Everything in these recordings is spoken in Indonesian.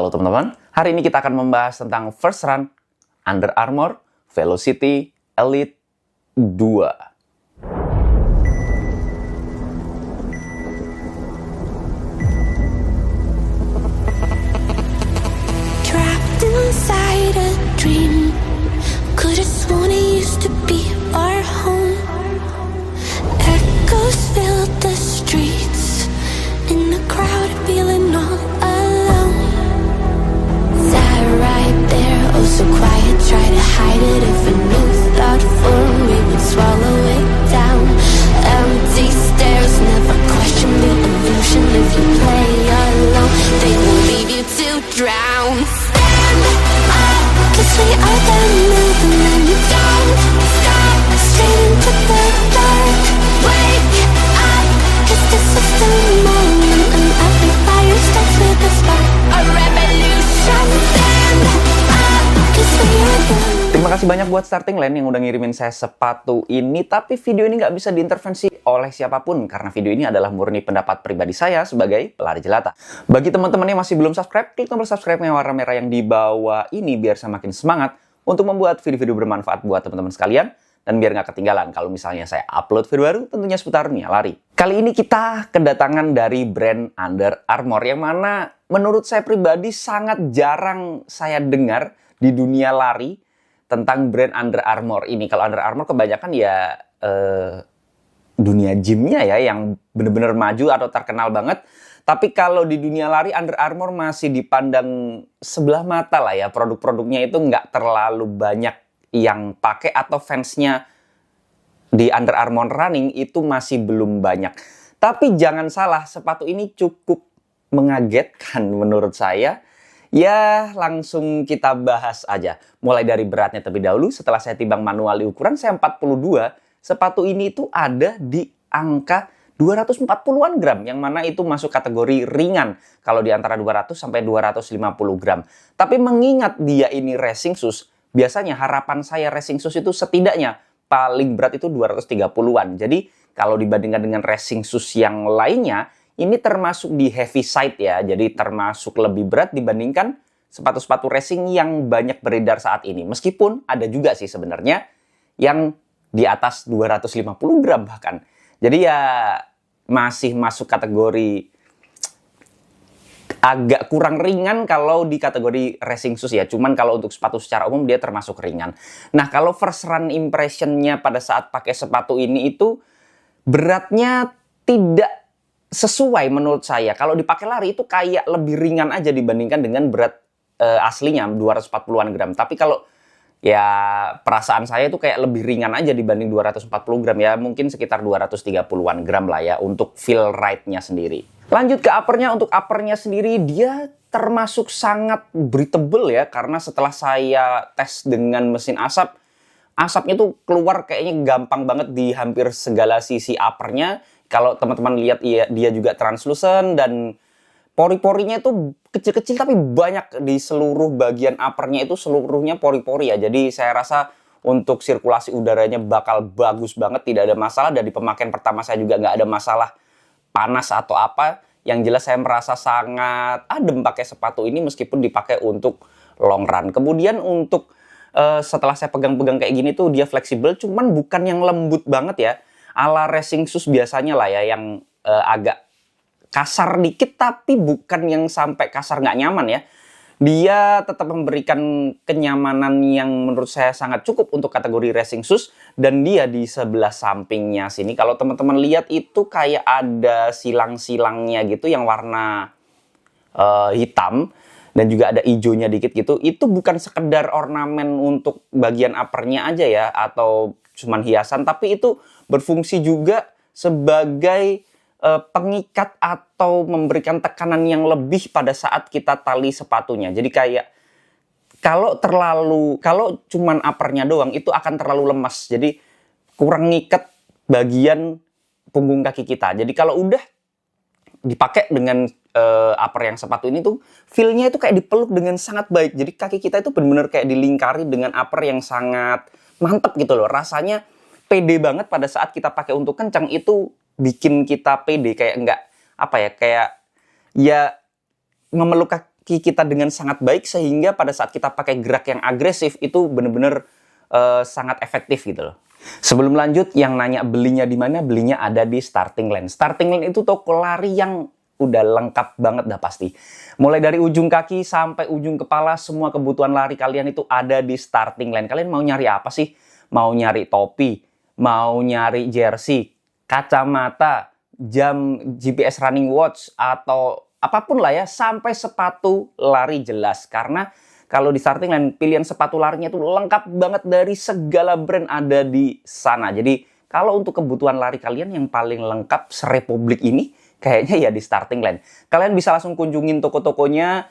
Halo teman-teman, hari ini kita akan membahas tentang First Run Under Armour Velocity Elite 2. Trapped inside a dream, could have sworn it used to be our home. Echoes filled the streets, in the crowd feeling all alone. Sat right there, oh so quiet, try to hide it. If a new thought formed, we would swallow it down. Empty stares, never question the illusion. If you play alone, they will leave you to drown. Stand up, 'cause we are the movement. Don't stop, straight into the dark. Wake up, 'cause this is the moment, and every fire starts with a spark. A revolution. Stand up, 'cause we are the. Terima kasih banyak buat Starting Line yang udah ngirimin saya sepatu ini, tapi video ini nggak bisa diintervensi oleh siapapun karena video ini adalah murni pendapat pribadi saya sebagai pelari jelata. Bagi teman-teman yang masih belum subscribe, klik tombol subscribe-nya warna merah yang di bawah ini biar saya makin semangat untuk membuat video-video bermanfaat buat teman-teman sekalian dan biar nggak ketinggalan kalau misalnya saya upload video baru tentunya seputar dunia lari. Kali ini kita kedatangan dari brand Under Armour yang mana menurut saya pribadi sangat jarang saya dengar di dunia lari tentang brand Under Armour ini. Kalau Under Armour kebanyakan ya dunia gymnya ya yang bener-bener maju atau terkenal banget. Tapi kalau di dunia lari Under Armour masih dipandang sebelah mata lah ya. Produk-produknya itu nggak terlalu banyak yang pakai atau fansnya di Under Armour Running itu masih belum banyak. Tapi jangan salah, sepatu ini cukup mengagetkan menurut saya. Ya, langsung kita bahas aja. Mulai dari beratnya terlebih dahulu. Setelah saya timbang manual di ukuran, saya 42. Sepatu ini itu ada di angka 240-an gram. Yang mana itu masuk kategori ringan. Kalau di antara 200 sampai 250 gram. Tapi mengingat dia ini racing shoes, biasanya harapan saya racing shoes itu setidaknya paling berat itu 230-an. Jadi, kalau dibandingkan dengan racing shoes yang lainnya, ini termasuk di heavy side ya, jadi termasuk lebih berat dibandingkan sepatu-sepatu racing yang banyak beredar saat ini. Meskipun ada juga sih sebenarnya yang di atas 250 gram bahkan. Jadi ya masih masuk kategori agak kurang ringan kalau di kategori racing shoes ya. Cuman kalau untuk sepatu secara umum dia termasuk ringan. Nah kalau first run impression-nya pada saat pakai sepatu ini itu beratnya tidak sesuai menurut saya. Kalau dipakai lari itu kayak lebih ringan aja dibandingkan dengan berat aslinya 240-an gram. Tapi kalau ya perasaan saya itu kayak lebih ringan aja dibanding 240 gram ya. Mungkin sekitar 230-an gram lah ya untuk feel ride-nya sendiri. Lanjut ke upper-nya. Untuk upper-nya sendiri dia termasuk sangat breathable ya. Karena setelah saya tes dengan mesin asap, asapnya tuh keluar kayaknya gampang banget di hampir segala sisi upper-nya. Kalau teman-teman lihat dia juga translucent dan pori-porinya itu kecil-kecil tapi banyak di seluruh bagian upper-nya itu seluruhnya pori-pori ya. Jadi saya rasa untuk sirkulasi udaranya bakal bagus banget, tidak ada masalah. Dan di pemakaian pertama saya juga nggak ada masalah panas atau apa. Yang jelas saya merasa sangat adem pakai sepatu ini meskipun dipakai untuk long run. Kemudian untuk setelah saya pegang-pegang kayak gini tuh dia fleksibel, cuman bukan yang lembut banget ya. Ala racing shoes biasanya lah ya yang agak kasar dikit tapi bukan yang sampai kasar nggak nyaman ya. Dia tetap memberikan kenyamanan yang menurut saya sangat cukup untuk kategori racing shoes. Dan dia di sebelah sampingnya sini kalau teman-teman lihat itu kayak ada silang-silangnya gitu yang warna hitam. Dan juga ada hijaunya dikit gitu. Itu bukan sekedar ornamen untuk bagian uppernya aja ya atau cuman hiasan, tapi itu berfungsi juga sebagai pengikat atau memberikan tekanan yang lebih pada saat kita tali sepatunya. Jadi kayak kalau cuman uppernya doang itu akan terlalu lemas. Jadi kurang ngikat bagian punggung kaki kita. Jadi kalau udah dipakai dengan upper yang sepatu ini tuh feel-nya itu kayak dipeluk dengan sangat baik. Jadi kaki kita itu benar-benar kayak dilingkari dengan upper yang sangat mantep gitu loh. Rasanya pede banget pada saat kita pakai untuk kencang itu bikin kita pede kayak enggak apa ya kayak ya memeluk kaki kita dengan sangat baik sehingga pada saat kita pakai gerak yang agresif itu bener-bener sangat efektif gitu loh. Sebelum lanjut, yang nanya belinya di mana? Belinya ada di Starting Line. Starting Line itu toko lari yang udah lengkap banget dah pasti. Mulai dari ujung kaki sampai ujung kepala, semua kebutuhan lari kalian itu ada di Starting Line. Kalian mau nyari apa sih? Mau nyari topi, mau nyari jersey, kacamata, jam GPS running watch, atau apapun lah ya, sampai sepatu lari jelas. Karena kalau di Starting Line, pilihan sepatu larinya itu lengkap banget dari segala brand ada di sana. Jadi, kalau untuk kebutuhan lari kalian yang paling lengkap serepublik ini, kayaknya ya di Starting Line. Kalian bisa langsung kunjungin toko-tokonya,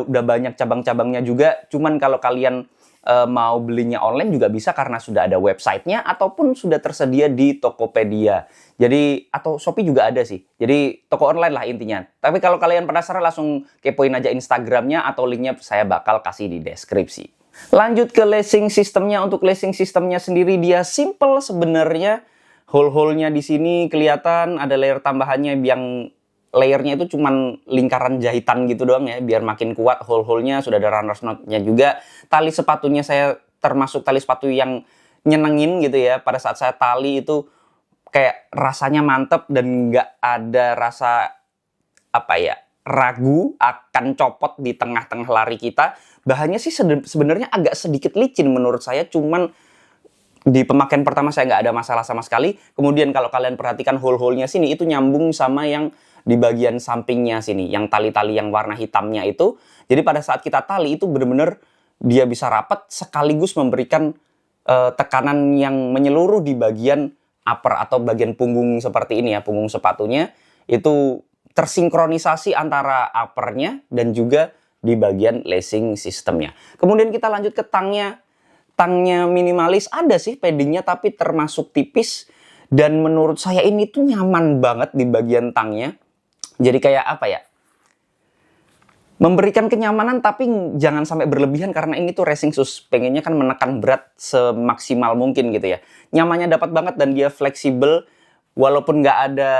udah banyak cabang-cabangnya juga. Cuman kalau kalian mau belinya online juga bisa karena sudah ada websitenya ataupun sudah tersedia di Tokopedia. Jadi atau Shopee juga ada sih. Jadi toko online lah intinya. Tapi kalau kalian penasaran langsung kepoin aja Instagramnya atau linknya saya bakal kasih di deskripsi. Lanjut ke lacing sistemnya. Untuk lacing sistemnya sendiri dia simple sebenarnya. Hole-hole-nya di sini kelihatan ada layer tambahannya yang layernya itu cuman lingkaran jahitan gitu doang ya, biar makin kuat. Hole-hole-nya sudah ada runner's knot-nya juga. Tali sepatunya saya termasuk tali sepatu yang nyenengin gitu ya. Pada saat saya tali itu kayak rasanya mantep dan nggak ada rasa ragu akan copot di tengah-tengah lari kita. Bahannya sih sebenarnya agak sedikit licin menurut saya, cuman di pemakaian pertama saya nggak ada masalah sama sekali. Kemudian kalau kalian perhatikan hole-hole-nya sini itu nyambung sama yang di bagian sampingnya sini, yang tali-tali yang warna hitamnya itu. Jadi pada saat kita tali itu benar-benar dia bisa rapat sekaligus memberikan tekanan yang menyeluruh di bagian upper atau bagian punggung seperti ini ya, punggung sepatunya itu tersinkronisasi antara uppernya dan juga di bagian lacing sistemnya. Kemudian kita lanjut ke tangnya. Tangnya minimalis, ada sih paddingnya tapi termasuk tipis. Dan menurut saya ini tuh nyaman banget di bagian tangnya. Jadi kayak apa ya? Memberikan kenyamanan tapi jangan sampai berlebihan karena ini tuh racing shoes. Pengennya kan menekan berat semaksimal mungkin gitu ya. Nyamannya dapat banget dan dia fleksibel. Walaupun nggak ada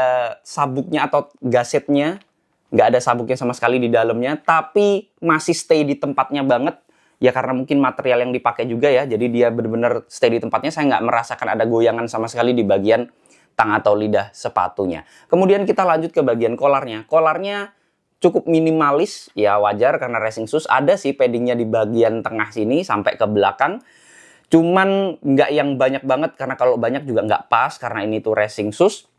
sabuknya atau gasetnya. Nggak ada sabuknya sama sekali di dalamnya. Tapi masih stay di tempatnya banget. Ya karena mungkin material yang dipakai juga ya. Jadi dia benar-benar stay di tempatnya. Saya nggak merasakan ada goyangan sama sekali di bagian tang atau lidah sepatunya. Kemudian kita lanjut ke bagian kolarnya. Kolarnya cukup minimalis. Ya wajar karena racing shoes. Ada sih paddingnya di bagian tengah sini sampai ke belakang. Cuman nggak yang banyak banget. Karena kalau banyak juga nggak pas. Karena ini tuh racing shoes.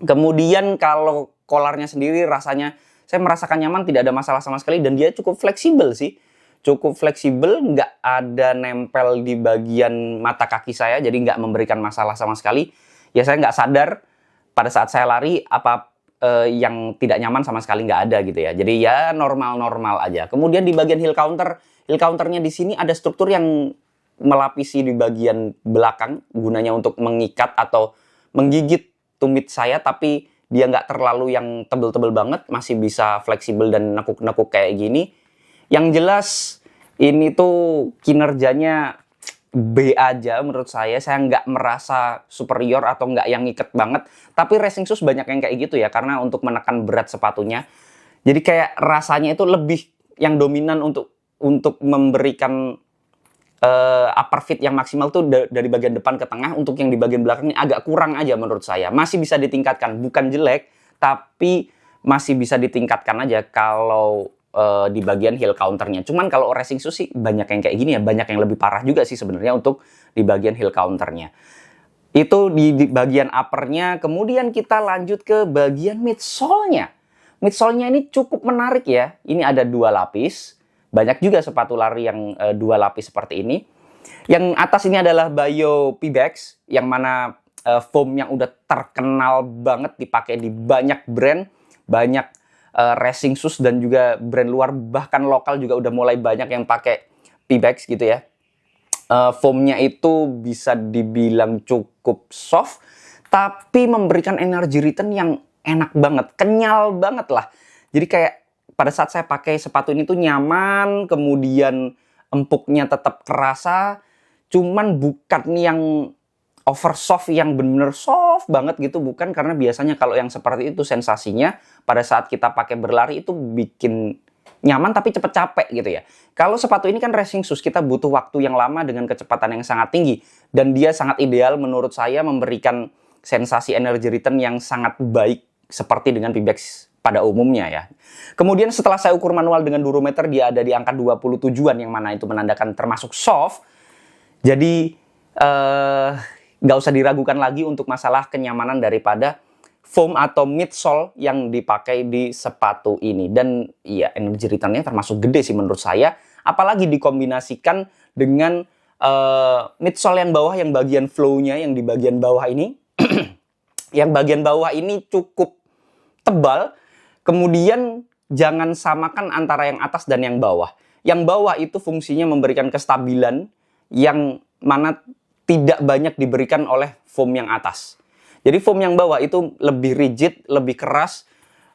Kemudian kalau kolarnya sendiri rasanya saya merasakan nyaman. Tidak ada masalah sama sekali. Dan dia cukup fleksibel sih. Cukup fleksibel, nggak ada nempel di bagian mata kaki saya, jadi nggak memberikan masalah sama sekali. Ya saya nggak sadar pada saat saya lari apa yang tidak nyaman sama sekali nggak ada gitu ya. Jadi ya normal-normal aja. Kemudian di bagian heel counternya di sini ada struktur yang melapisi di bagian belakang, gunanya untuk mengikat atau menggigit tumit saya, tapi dia nggak terlalu yang tebel-tebel banget, masih bisa fleksibel dan nekuk-nekuk kayak gini. Yang jelas ini tuh kinerjanya B aja menurut saya nggak merasa superior atau nggak yang ngiket banget. Tapi racing shoes banyak yang kayak gitu ya, karena untuk menekan berat sepatunya. Jadi kayak rasanya itu lebih yang dominan untuk memberikan upper fit yang maksimal tuh dari bagian depan ke tengah. Untuk yang di bagian belakangnya agak kurang aja menurut saya. Masih bisa ditingkatkan, bukan jelek, tapi masih bisa ditingkatkan aja kalau di bagian heel counternya. Cuman kalau racing shoes sih banyak yang kayak gini ya, banyak yang lebih parah juga sih sebenarnya untuk di bagian heel counternya. Itu di bagian uppernya. Kemudian kita lanjut ke bagian midsole-nya. Midsole-nya ini cukup menarik ya. Ini ada 2 lapis. Banyak juga sepatu lari yang 2 lapis seperti ini. Yang atas ini adalah Bayo Pebax, yang mana foam yang udah terkenal banget dipakai di banyak brand, banyak racing shoes dan juga brand luar, bahkan lokal juga udah mulai banyak yang pakai Pebax gitu ya. Foamnya itu bisa dibilang cukup soft, tapi memberikan energy return yang enak banget, kenyal banget lah. Jadi kayak pada saat saya pakai sepatu ini tuh nyaman, kemudian empuknya tetap kerasa, cuman bukan yang over soft yang bener-bener soft banget gitu, bukan. Karena biasanya kalau yang seperti itu sensasinya pada saat kita pakai berlari itu bikin nyaman tapi cepet capek gitu ya. Kalau sepatu ini kan racing shoes, kita butuh waktu yang lama dengan kecepatan yang sangat tinggi. Dan dia sangat ideal menurut saya memberikan sensasi energy return yang sangat baik seperti dengan Pebax pada umumnya ya. Kemudian setelah saya ukur manual dengan durometer, dia ada di angka 27-an yang mana itu menandakan termasuk soft. Jadi nggak usah diragukan lagi untuk masalah kenyamanan daripada foam atau midsole yang dipakai di sepatu ini. Dan ya energy return-nya termasuk gede sih menurut saya. Apalagi dikombinasikan dengan midsole yang bawah, yang bagian flow-nya yang di bagian bawah ini. Yang bagian bawah ini cukup tebal. Kemudian jangan samakan antara yang atas dan yang bawah. Yang bawah itu fungsinya memberikan kestabilan yang mana tidak banyak diberikan oleh foam yang atas. Jadi foam yang bawah itu lebih rigid, lebih keras,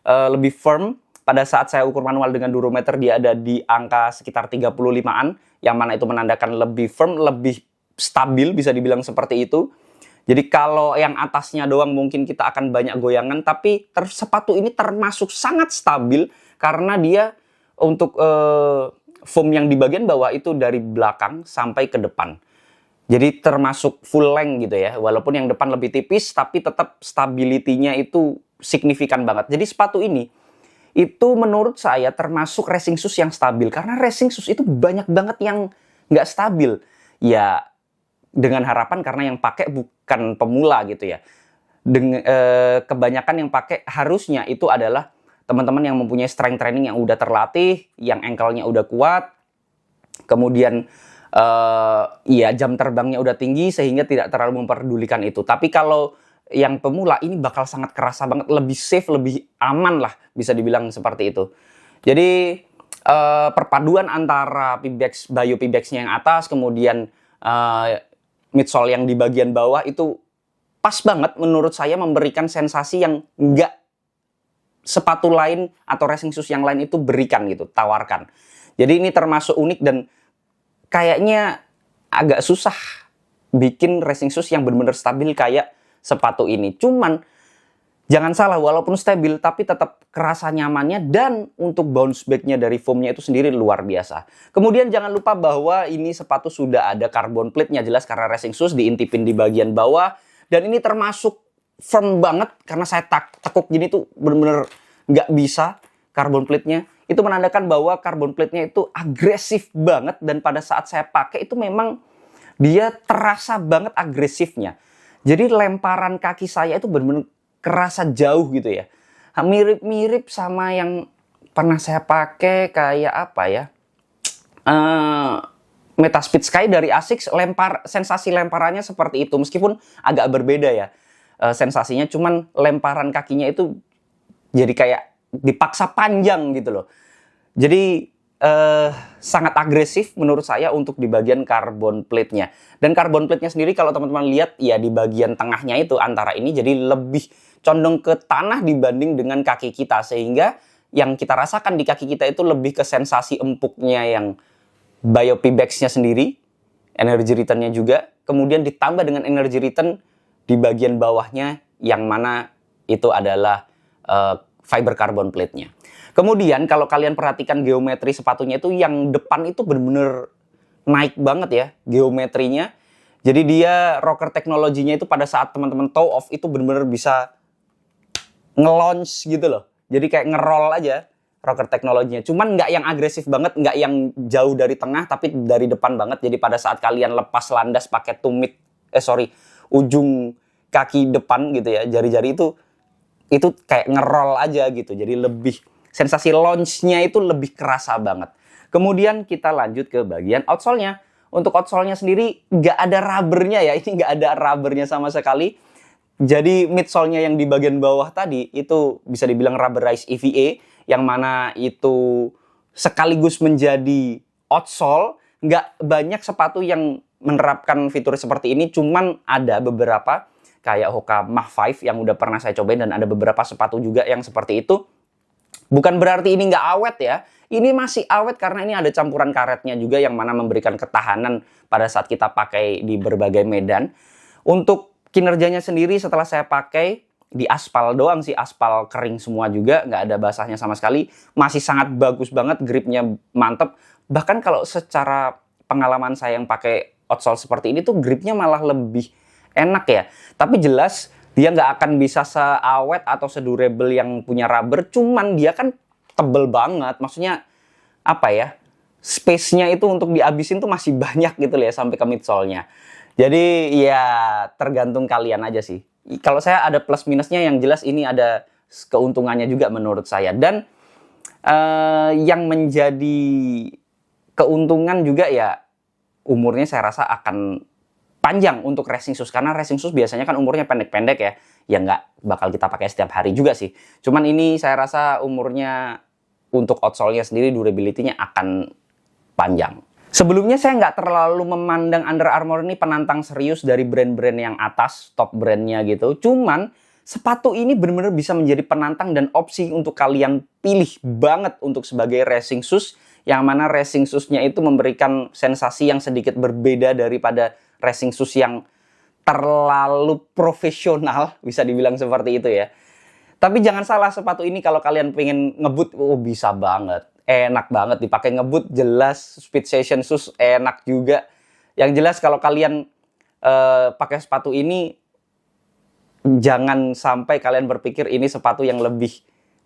lebih firm. Pada saat saya ukur manual dengan durometer, dia ada di angka sekitar 35-an, yang mana itu menandakan lebih firm, lebih stabil, bisa dibilang seperti itu. Jadi kalau yang atasnya doang mungkin kita akan banyak goyangan, tapi sepatu ini termasuk sangat stabil karena dia untuk foam yang di bagian bawah itu dari belakang sampai ke depan. Jadi termasuk full length gitu ya, walaupun yang depan lebih tipis, tapi tetap stability-nya itu signifikan banget. Jadi sepatu ini, itu menurut saya termasuk racing shoes yang stabil. Karena racing shoes itu banyak banget yang nggak stabil. Ya, dengan harapan karena yang pakai bukan pemula gitu ya. Kebanyakan yang pakai harusnya itu adalah teman-teman yang mempunyai strength training yang udah terlatih, yang ankle-nya udah kuat, kemudian ya jam terbangnya udah tinggi sehingga tidak terlalu memperdulikan itu. Tapi kalau yang pemula ini bakal sangat kerasa banget, lebih safe, lebih aman lah bisa dibilang seperti itu. Jadi perpaduan antara Pebax, Bayo Pebax-nya yang atas, kemudian midsole yang di bagian bawah itu pas banget menurut saya, memberikan sensasi yang enggak sepatu lain atau racing shoes yang lain itu berikan gitu, tawarkan. Jadi ini termasuk unik dan kayaknya agak susah bikin racing shoes yang benar-benar stabil kayak sepatu ini. Cuman jangan salah, walaupun stabil tapi tetap kerasa nyamannya, dan untuk bounce back-nya dari foam-nya itu sendiri luar biasa. Kemudian jangan lupa bahwa ini sepatu sudah ada carbon plate-nya, jelas karena racing shoes diintipin di bagian bawah, dan ini termasuk firm banget karena saya tekuk gini tuh bener-bener nggak bisa carbon plate-nya. Itu menandakan bahwa carbon plate-nya itu agresif banget, dan pada saat saya pakai itu memang dia terasa banget agresifnya. Jadi lemparan kaki saya itu benar-benar kerasa jauh gitu ya. Mirip-mirip sama yang pernah saya pakai kayak apa ya? Metaspeed Sky dari Asics, sensasi lemparannya seperti itu, meskipun agak berbeda ya sensasinya, cuman lemparan kakinya itu jadi kayak dipaksa panjang gitu loh. Jadi sangat agresif menurut saya untuk di bagian carbon plate-nya. Dan carbon plate-nya sendiri kalau teman-teman lihat ya di bagian tengahnya itu antara ini jadi lebih condong ke tanah dibanding dengan kaki kita, sehingga yang kita rasakan di kaki kita itu lebih ke sensasi empuknya yang Bayo Pebax-nya sendiri, energy return-nya juga, kemudian ditambah dengan energy return di bagian bawahnya yang mana itu adalah fiber carbon plate-nya. Kemudian kalau kalian perhatikan geometri sepatunya itu, yang depan itu benar-benar naik banget ya geometrinya. Jadi dia rocker teknologinya itu pada saat teman-teman toe off itu benar-benar bisa nge-launch gitu loh. Jadi kayak nge-roll aja rocker teknologinya. Cuman nggak yang agresif banget, nggak yang jauh dari tengah, tapi dari depan banget. Jadi pada saat kalian lepas landas pakai ujung kaki depan gitu ya, jari-jari itu kayak nge-roll aja gitu. Jadi lebih sensasi launch-nya itu lebih kerasa banget. Kemudian kita lanjut ke bagian outsole-nya. Untuk outsole-nya sendiri nggak ada rubber-nya ya. Ini nggak ada rubber-nya sama sekali. Jadi midsole-nya yang di bagian bawah tadi itu bisa dibilang rubberized EVA, yang mana itu sekaligus menjadi outsole. Nggak banyak sepatu yang menerapkan fitur seperti ini, cuman ada beberapa kayak Hoka Mach 5 yang udah pernah saya cobain, dan ada beberapa sepatu juga yang seperti itu. Bukan berarti ini nggak awet ya. Ini masih awet karena ini ada campuran karetnya juga yang mana memberikan ketahanan pada saat kita pakai di berbagai medan. Untuk kinerjanya sendiri setelah saya pakai, di aspal doang sih, aspal kering semua juga, nggak ada basahnya sama sekali. Masih sangat bagus banget, gripnya mantep. Bahkan kalau secara pengalaman saya yang pakai outsole seperti ini tuh gripnya malah lebih enak ya. Tapi jelas dia nggak akan bisa seawet atau sedurable yang punya rubber, cuman dia kan tebel banget. Maksudnya apa ya, space-nya itu untuk dihabisin tuh masih banyak gitu loh ya sampai ke midsole-nya. Jadi ya tergantung kalian aja sih. Kalau saya ada plus minusnya, yang jelas ini ada keuntungannya juga menurut saya. Dan yang menjadi keuntungan juga ya umurnya saya rasa akan panjang untuk racing shoes, karena racing shoes biasanya kan umurnya pendek-pendek ya, yang nggak bakal kita pakai setiap hari juga sih. Cuman ini saya rasa umurnya untuk outsole-nya sendiri, durability-nya akan panjang. Sebelumnya saya nggak terlalu memandang Under Armour ini penantang serius dari brand-brand yang atas, top brandnya gitu. Cuman sepatu ini benar-benar bisa menjadi penantang dan opsi untuk kalian pilih banget untuk sebagai racing shoes, yang mana racing shoes-nya itu memberikan sensasi yang sedikit berbeda daripada racing shoes yang terlalu profesional, bisa dibilang seperti itu ya. Tapi jangan salah, sepatu ini kalau kalian pengen ngebut, bisa banget. Enak banget dipakai ngebut, jelas. Speed session shoes enak juga. Yang jelas kalau kalian pakai sepatu ini, jangan sampai kalian berpikir ini sepatu yang lebih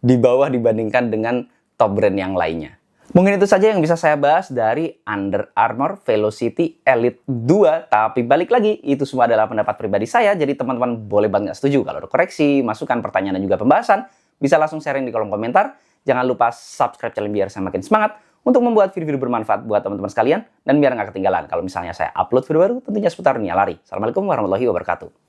di bawah dibandingkan dengan top brand yang lainnya. Mungkin itu saja yang bisa saya bahas dari Under Armour Velocity Elite 2. Tapi balik lagi, itu semua adalah pendapat pribadi saya. Jadi teman-teman boleh banget nggak setuju. Kalau ada koreksi, masukan, pertanyaan, dan juga pembahasan, bisa langsung sharing di kolom komentar. Jangan lupa subscribe channel biar saya makin semangat untuk membuat video-video bermanfaat buat teman-teman sekalian. Dan biar nggak ketinggalan kalau misalnya saya upload video baru, tentunya seputar dunia lari. Assalamualaikum warahmatullahi wabarakatuh.